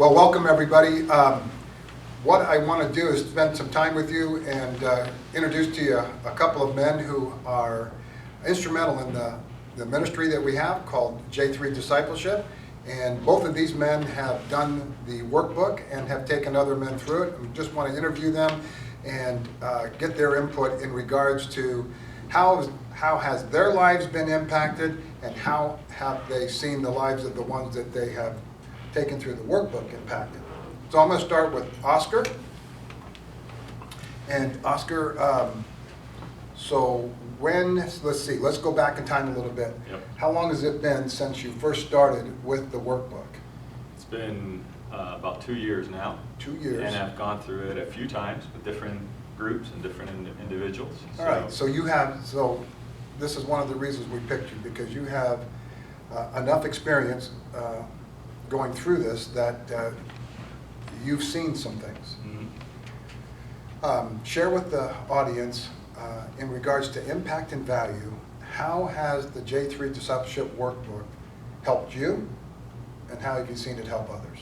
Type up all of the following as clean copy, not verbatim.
Well, welcome everybody. What I want to do is spend some time with you and introduce to you a couple of men who are instrumental in the ministry that we have called J3 Discipleship. And both of these men have done the workbook and have taken other men through it. We just want to interview them and get their input in regards to how has their lives been impacted and how have they seen the lives of the ones that they have taken through the workbook impacted. So I'm going to start with Oscar. And Oscar, let's go back in time a little bit. Yep. How long has it been since you first started with the workbook? It's been about 2 years now. 2 years. And I've gone through it a few times with different groups and different individuals. All right, so this is one of the reasons we picked you, because you have enough experience going through this that you've seen some things. Mm-hmm. Share with the audience in regards to impact and value, how has the J3 Discipleship Workbook helped you, and how have you seen it help others?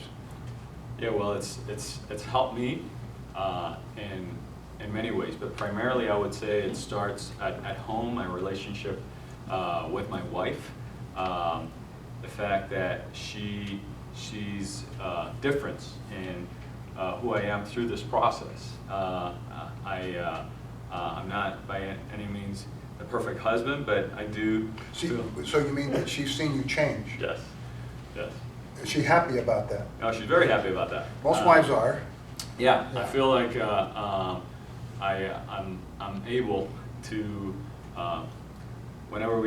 Yeah, well, it's helped me in many ways, but primarily I would say it starts at home, my relationship with my wife. The fact that she's different in who I am through this process. I'm not by any means the perfect husband, but I do. So you mean that she's seen you change? Yes, yes. Is she happy about that? No, she's very happy about that. Most wives are. Yeah, Yeah. I feel like I'm able to, whenever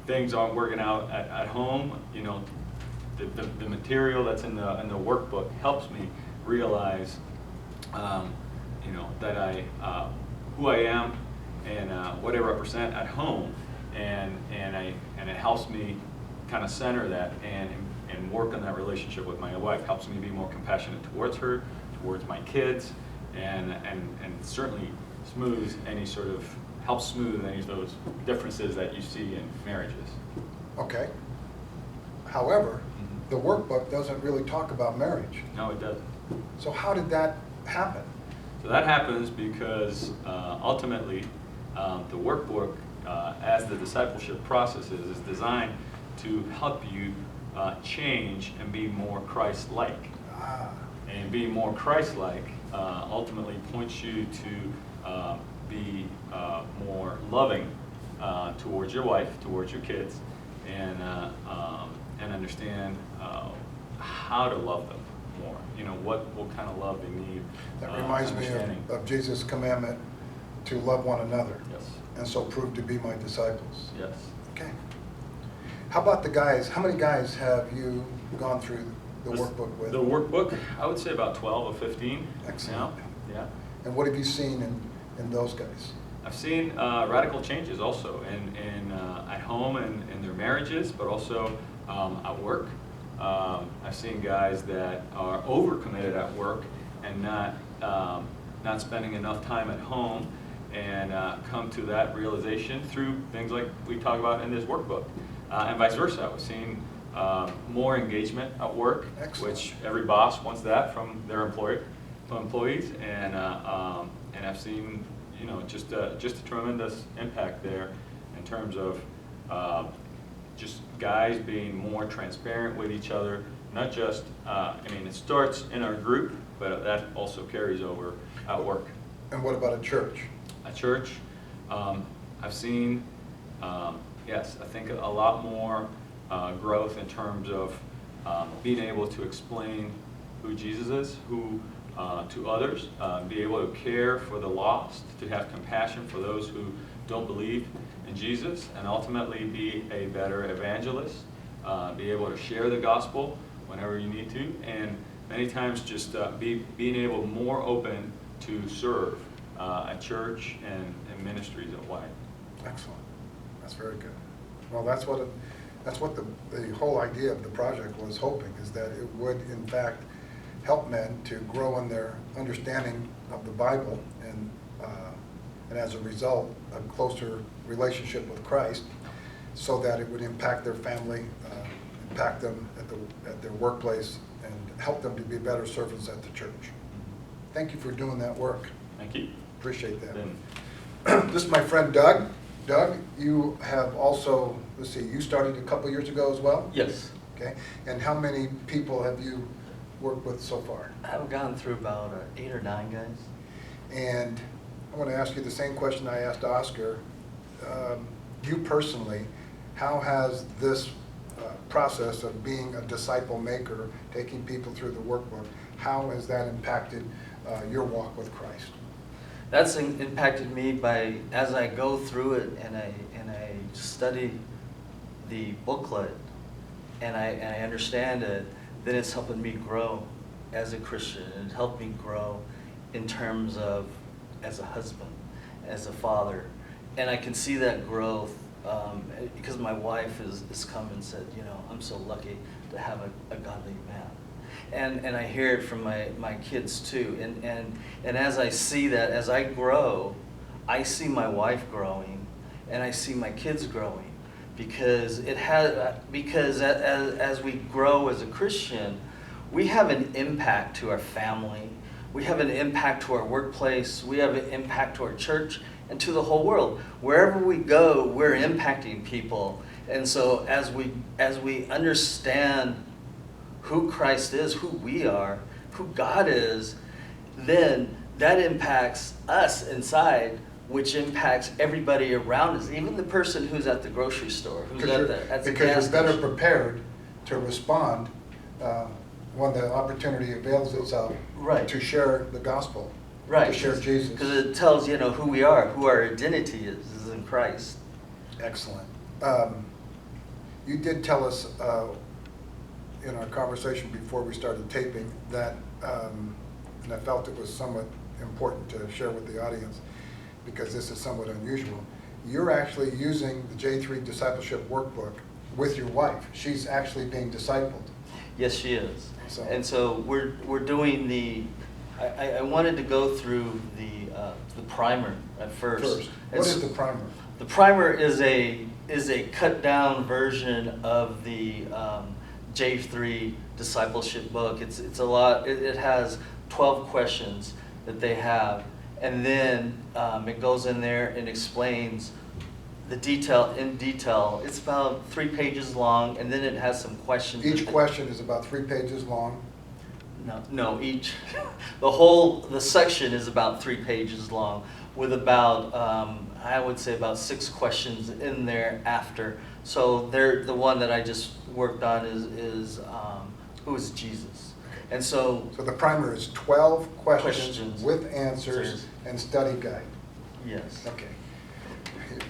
things aren't working out at home, you know, the material that's in the workbook helps me realize, you know, that who I am and what I represent at home, and it helps me kind of center that and work on that relationship with my wife. Helps me be more compassionate towards her, towards my kids, and certainly helps smooth any of those differences that you see in marriages. Okay. However, the workbook doesn't really talk about marriage. No, it doesn't. So how did that happen? So that happens because ultimately the workbook, as the discipleship process is designed to help you change and be more Christ-like. And being more Christ-like ultimately points you to be more loving towards your wife, towards your kids, and understand how to love them more. You know, what kind of love they need. That reminds me of Jesus' commandment to love one another. Yes. And so prove to be my disciples. Yes. Okay. How about the guys? How many guys have you gone through the workbook with? The workbook, I would say about 12 or 15. Excellent. Now. Yeah. And what have you seen in those guys? I've seen radical changes also in at home and in their marriages, but also at work. I've seen guys that are overcommitted at work and not spending enough time at home, and come to that realization through things like we talk about in this workbook, and vice versa. I've seen more engagement at work. Excellent. Which every boss wants that from their employees, and I've seen, you know, just a tremendous impact there in terms of just guys being more transparent with each other. Not just, it starts in our group, but that also carries over at work. And what about at church? At church, I've seen, yes, I think a lot more growth in terms of being able to explain who Jesus is, to others, be able to care for the lost, to have compassion for those who don't believe in Jesus, and ultimately be a better evangelist, be able to share the gospel whenever you need to, and many times just being able more open to serve at church and ministries at wide. Excellent. That's very good. Well, that's what the whole idea of the project was hoping, is that it would in fact help men to grow in their understanding of the Bible, and as a result a closer relationship with Christ, so that it would impact their family, impact them at their workplace, and help them to be better servants at the church. Thank you for doing that work. Thank you. Appreciate that. Then, This is my friend Doug. Doug, you have also, let's see, you started a couple years ago as well? Yes. Okay. And how many people have you worked with so far? I've gone through about 8 or 9 guys. And I want to ask you the same question I asked Oscar. You personally, how has this process of being a disciple maker, taking people through the workbook, how has that impacted your walk with Christ? That's impacted me by, as I go through it and I study the booklet and I understand it, then it's helping me grow as a Christian. It helped me grow in terms of as a husband, as a father. And I can see that growth because my wife has come and said, you know, I'm so lucky to have a godly man. And I hear it from my kids too. And as I see that, as I grow, I see my wife growing and I see my kids growing because as we grow as a Christian, we have an impact to our family. We have an impact to our workplace. We have an impact to our church and to the whole world. Wherever we go, we're impacting people. And so as we understand who Christ is, who we are, who God is, then that impacts us inside, which impacts everybody around us, even the person who's at the grocery store, who's at the gas Because you're better station. prepared to respond when the opportunity avails itself Right. to share the gospel, Right. to share Jesus. Because it tells, you know, who we are, who our identity is in Christ. Excellent. You did tell us in our conversation before we started taping that, and I felt it was somewhat important to share with the audience because this is somewhat unusual. You're actually using the J3 Discipleship Workbook with your wife. She's actually being discipled. Yes, she is. So- And so we're doing the. I wanted to go through the primer at first. What is the primer? The primer is a cut down version of the J3 discipleship book. It's a lot. It has 12 questions that they have, and then it goes in there and explains the detail in detail. It's about 3 pages long, and then it has some questions. Each question is about 3 pages long. No, each. The section is about 3 pages long, with about I would say about 6 questions in there after. So the one that I just worked on is who is Jesus, and so. So the primer is 12 questions Questions. with answers and study guide. Yes. Okay.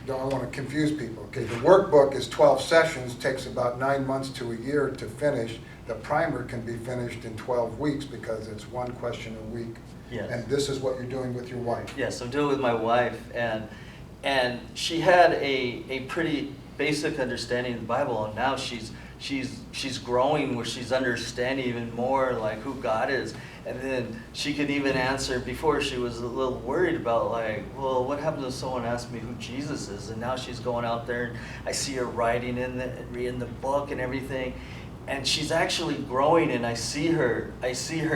Don't want to confuse people. Okay, the workbook is 12 sessions, takes about 9 months to a year to finish. The primer can be finished in 12 weeks because it's 1 question a week. Yes. And this is what you're doing with your wife. Yes, I'm doing it with my wife, and she had a pretty basic understanding of the Bible, and now she's growing where she's understanding even more like who God is. And then she could even answer. Before she was a little worried about like, well, what happens if someone asks me who Jesus is? And now she's going out there and I see her writing in the book and everything. And she's actually growing, and I see her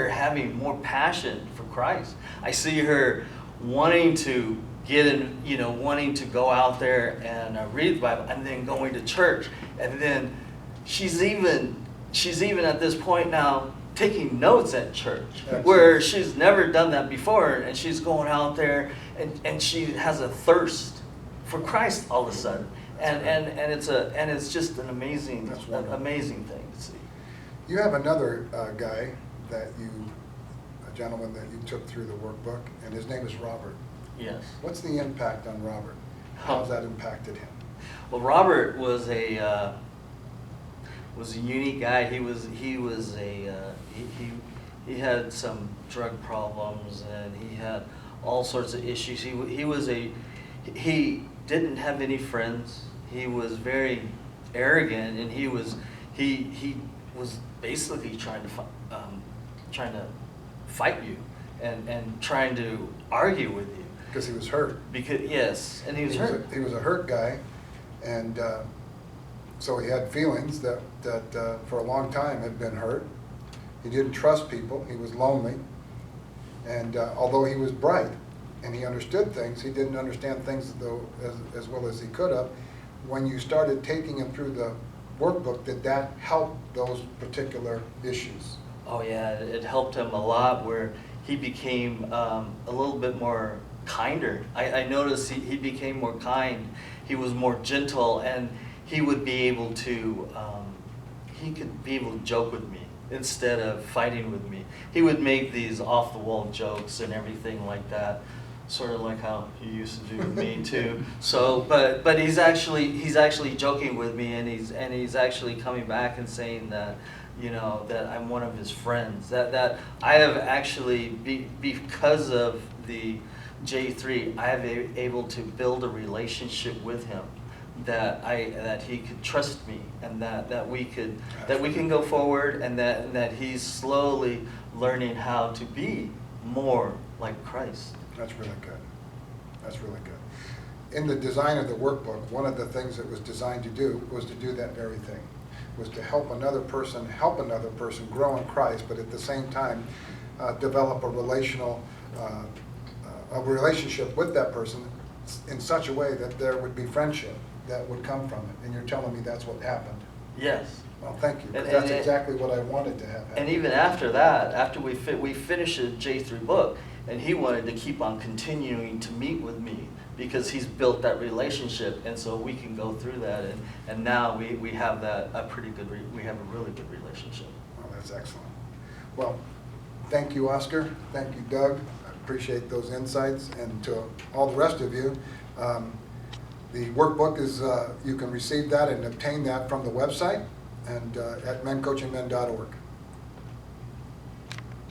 having more passion for Christ. I see her wanting to wanting to go out there and read the Bible, and then going to church. And then she's even at this point now taking notes at church, Excellent. where she's never done that before, and she's going out there and she has a thirst for Christ all of a sudden. And it's just an amazing That's wonderful. amazing thing to see. You have another guy a gentleman that you took through the workbook, and his name is Robert. Yes. What's the impact on Robert? How's that impacted him? Well, Robert was a unique guy. He had some drug problems, and he had all sorts of issues. He didn't have any friends. He was very arrogant, and he was basically trying to fight you and trying to argue with you. Because he was hurt. Yes, and he was hurt. He was a hurt guy, and so he had feelings that for a long time had been hurt. He didn't trust people. He was lonely. And although he was bright and he understood things, he didn't understand things as well as he could have. When you started taking him through the workbook, did that help those particular issues? Oh yeah, it helped him a lot where he became a little bit more kinder. I noticed he became more kind. He was more gentle, and he would be able to, he could be able to joke with me instead of fighting with me. He would make these off-the-wall jokes and everything like that, sort of like how he used to do with me too. So, but he's actually joking with me, and he's actually coming back and saying that, you know, that I'm one of his friends. That I have actually, because of the J3, I have able to build a relationship with him that he could trust me, and that we can go forward, and that he's slowly learning how to be more like Christ. That's really good. That's really good. In the design of the workbook, one of the things it was designed to do was to do that very thing, was to help another person grow in Christ, but at the same time develop a relationship with that person in such a way that there would be friendship that would come from it. And you're telling me that's what happened. Yes. Well, thank you. 'Cause And that's exactly what I wanted to have happen. And even after that, after we finished the J3 book, and he wanted to keep on continuing to meet with me because he's built that relationship, and so we can go through that, and now we have we have a really good relationship. Well, that's excellent. Well, thank you, Oscar. Thank you, Doug. I appreciate those insights. And to all the rest of you, the workbook is, you can receive that and obtain that from the website and at mencoachingmen.org.